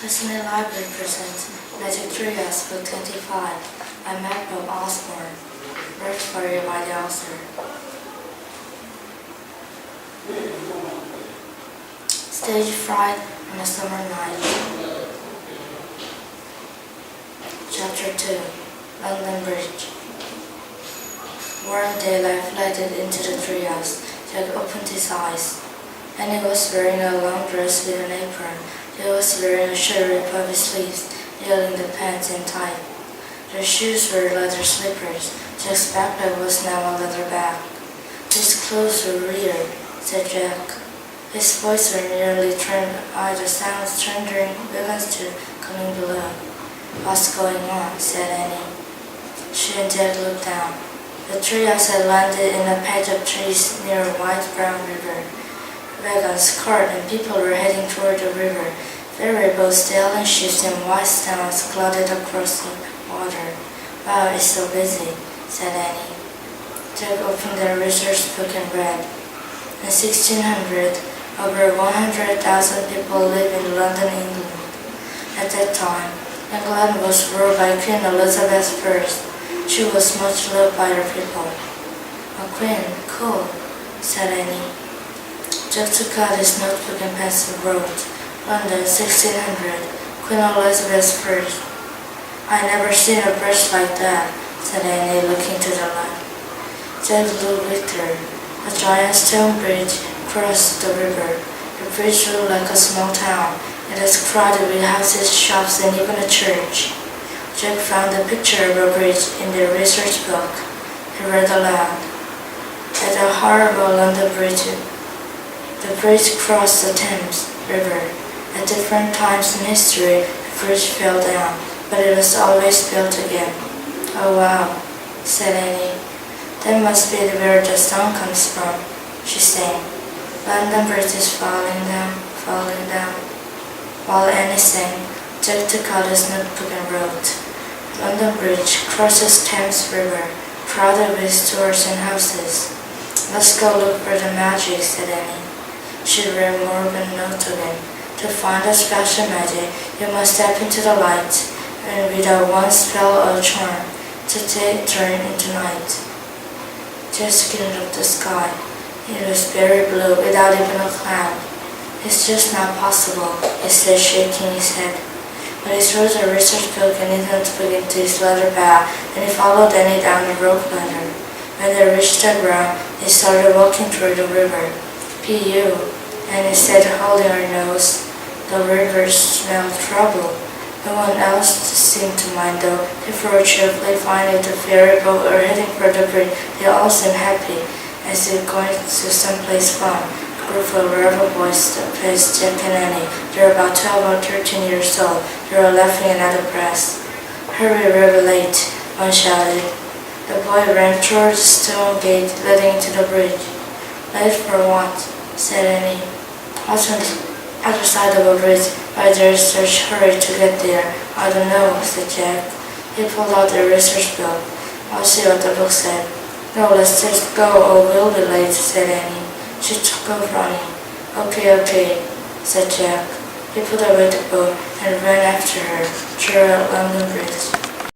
Listening Library presents 매직트리 Book 25 by Malcolm Osborne, read for you by the author. Stage fright on a summer night. Chapter 2. London Bridge. Warm daylight flooded into the treehouse. Jack opened his eyes. Annie was wearing a long dress with an apron. He was wearing a shirt ripped off his sleeves, nailing the pants in tight. Their shoes were leather slippers. Jack's backpack was now a leather bag. His clothes were weird, said Jack. His voice were nearly turned by the sounds thundering villains to coming below. What's going on? Said Annie. She and Jack looked down. The treehouse had landed in a patch of trees near a wide-brown river. Wagons, carts, and people were heading toward the river. Ferry boats, sailing ships, and white stones clouded across the water. Wow, it's so busy, said Annie. Jack opened the research book and read. In 1600, over 100,000 people lived in London, England. At that time, England was ruled by Queen Elizabeth I. She was much loved by her people. A queen, cool, said Annie. Jack took out his notebook and pencil and wrote, London, 1600, Queen Elizabeth I. I never seen a bridge like that, said Annie, looking to the left. Jack looked with her. A giant stone bridge crossed the river. The bridge looked like a small town. It was crowded with houses, shops, and even a church. Jack found a picture of a bridge in the research book. He read aloud. At the heart of London Bridge, the bridge crossed the Thames River. At different times in history, the bridge fell down, but it was always built again. Oh wow, said Annie. That must be where the song comes from, she sang. London Bridge is falling down, falling down. While Annie sang, Jack took out his notebook and wrote, London Bridge crosses Thames River, crowded with stores and houses. Let's go look for the magic, said Annie. She read more of a note again. To find the special magic, you must step into the light, and without one spell or charm, to turn into night. Just looking at the sky. It was very blue, without even a cloud. It's just not possible, he said, shaking his head. But he threw the research book and his notebook into his leather bag, and he followed Annie down the rope ladder. When they reached the ground, they started walking through the river. P.U. Annie said, holding her nose. The river smelled trouble. No one else seemed to mind, though. They flew cheerfully, finding the ferry boat or heading for the bridge. They all seemed happy, as if going to someplace fun. A group of rebel boys faced Jack and Annie. They were about 12 or 13 years old. They were laughing and out of breath. Hurry, we're late, one shouted. The boy ran toward the stone gate leading to the bridge. Late for what? Said Annie. What's on the other side of the bridge? Why there's such hurry to get there? I don't know, said Jack. He pulled out the research book. I'll see what the book said. No, let's just go or we'll be late, said Annie. She took off running. Okay, said Jack. He put away the book and ran after her through London Bridge.